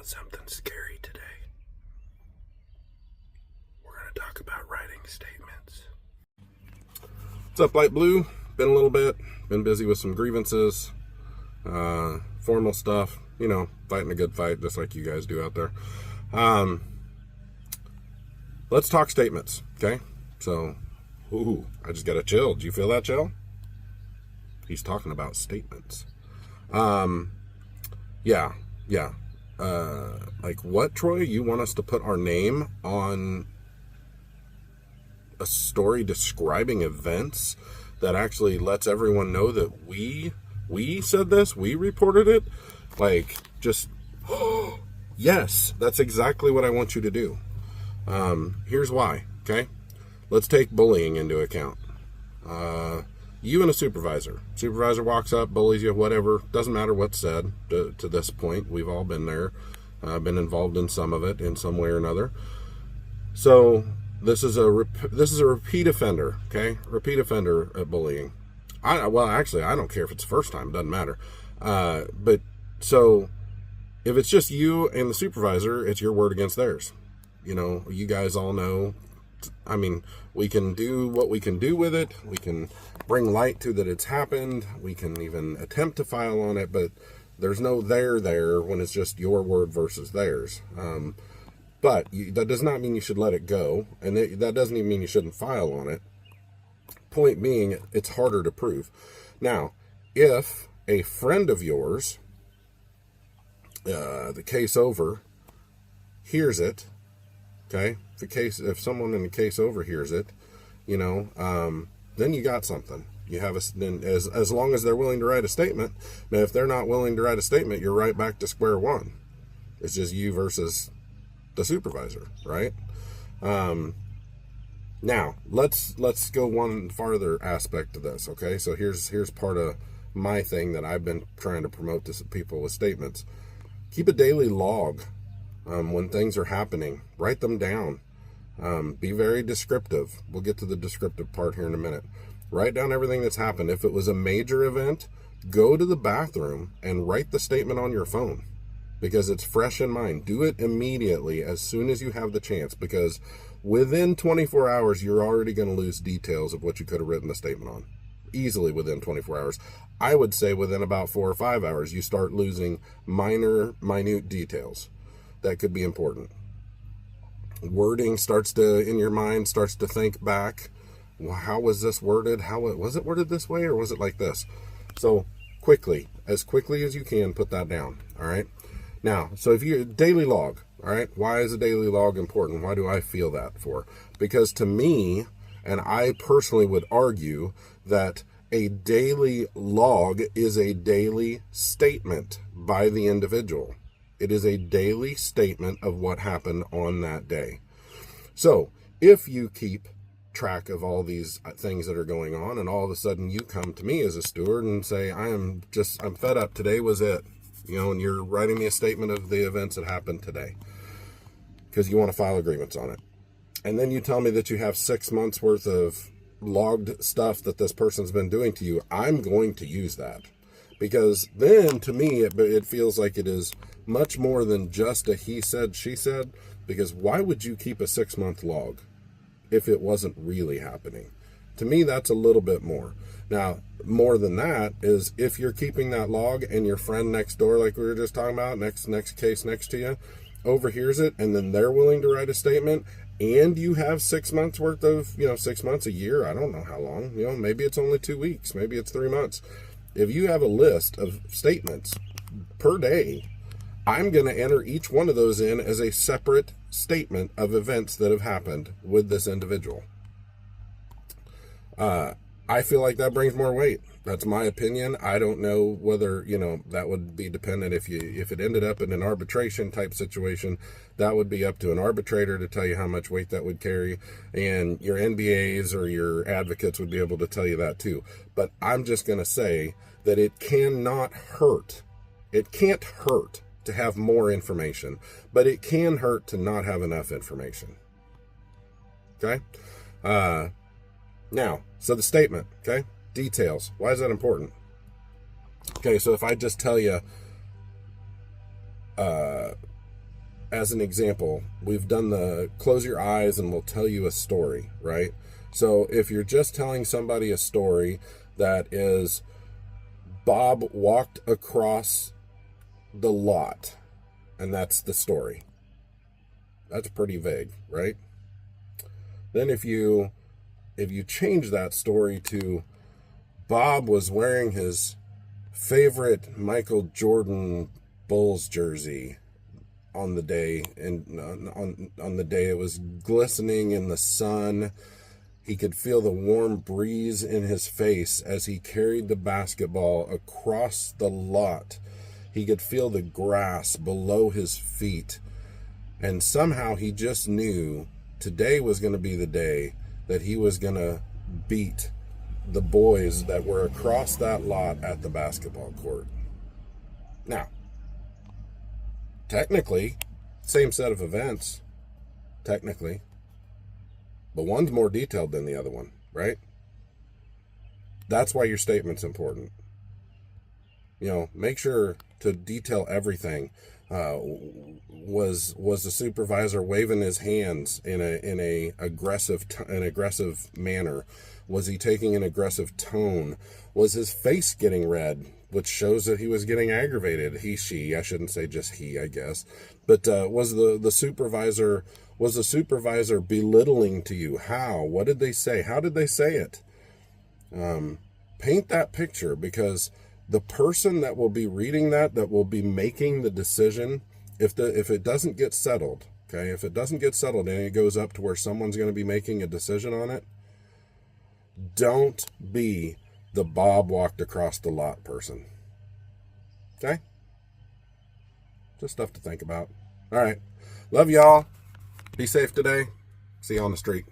about something scary today. We're going to talk about writing statements. What's up, Light Blue? Been a little bit. Been busy with some grievances, formal stuff. You know, fighting a good fight, just like you guys do out there. Let's talk statements, okay? So, I just got a chill. Do you feel that chill? He's talking about statements. Yeah. Like what, Troy? You want us to put our name on a story describing events that actually lets everyone know that we said this, we reported it? Like, just, yes, that's exactly what I want you to do. Here's why, okay? Let's take bullying into account. You and a supervisor. Supervisor walks up, bullies you, whatever. Doesn't matter what's said to this point. We've all been there. Been involved in some of it in some way or another. So this is a repeat offender, okay? Repeat offender at bullying. Actually, I don't care if it's the first time. It doesn't matter. But so if it's just you and the supervisor, it's your word against theirs. You know, you guys all know. I mean, we can do what we can do with it. We can bring light to that it's happened. We can even attempt to file on it, but there's no there when it's just your word versus theirs. But that does not mean you should let it go, and that doesn't even mean you shouldn't file on it. Point being, it's harder to prove. Now, if a friend of yours, the case over, hears it, okay, if someone in the case overhears it, you know, then you got something. You have as long as they're willing to write a statement. Now, if they're not willing to write a statement, you're right back to square one. It's just you versus the supervisor, right? Now let's go one farther aspect to this. Okay, so here's part of my thing that I've been trying to promote to people with statements. Keep a daily log. When things are happening, write them down. Be very descriptive. We'll get to the descriptive part here in a minute. Write down everything that's happened. If it was a major event, go to the bathroom and write the statement on your phone, because it's fresh in mind. Do it immediately as soon as you have the chance, because within 24 hours, you're already going to lose details of what you could have written the statement on. Easily within 24 hours. I would say within about 4 or 5 hours, you start losing minute details that could be important. Wording in your mind starts to think back. Well, how was this worded? Was it worded this way, or was it like this? So as quickly as you can, put that down. All right. Now, so if you daily log, all right, why is a daily log important? Why do I feel that for? Because to me, and I personally would argue that a daily log is a daily statement by the individual. It is a daily statement of what happened on that day. So if you keep track of all these things that are going on, and all of a sudden you come to me as a steward and say, I'm fed up. Today was it. You know, and you're writing me a statement of the events that happened today because you want to file a grievance on it. And then you tell me that you have 6 months worth of logged stuff that this person's been doing to you. I'm going to use that, because then to me, it feels like it is much more than just a he said, she said, because why would you keep a 6-month log if it wasn't really happening? To me, that's a little bit more. Now, more than that is if you're keeping that log and your friend next door, like we were just talking about, next case next to you, overhears it, and then they're willing to write a statement, and you have 6 months worth of, 6 months, a year, I don't know how long, maybe it's only 2 weeks, maybe it's 3 months. If you have a list of statements per day, I'm going to enter each one of those in as a separate statement of events that have happened with this individual. I feel like that brings more weight. That's my opinion. I don't know whether, that would be dependent. If it ended up in an arbitration type situation, that would be up to an arbitrator to tell you how much weight that would carry. And your NBAs or your advocates would be able to tell you that too. But I'm just going to say that it cannot hurt. It can't hurt to have more information, but it can hurt to not have enough information. Okay? Now, so the statement, okay? Details. Why is that important? Okay, so if I just tell you, as an example, we've done the close your eyes and we'll tell you a story, right? So if you're just telling somebody a story that is Bob walked across the lot, and that's the story, that's pretty vague, right? Then if you change that story to Bob was wearing his favorite Michael Jordan Bulls jersey on the day, and on the day it was glistening in the sun. He could feel the warm breeze in his face as he carried the basketball across the lot. He could feel the grass below his feet. And somehow he just knew today was going to be the day that he was going to beat the boys that were across that lot at the basketball court. Now, technically, same set of events, technically, but one's more detailed than the other one, right? That's why your statement's important. You know, make sure to detail everything. Was the supervisor waving his hands in a aggressive manner? Was he taking an aggressive tone? Was his face getting red, which shows that he was getting aggravated? I shouldn't say just he, I guess. But was the supervisor belittling to you? How? What did they say? How did they say it? Paint that picture, because the person that will be reading that will be making the decision, if it doesn't get settled, okay, if it doesn't get settled and it goes up to where someone's going to be making a decision on it, don't be the Bob walked across the lot person. Okay? Just stuff to think about. All right. Love y'all. Be safe today. See you on the street.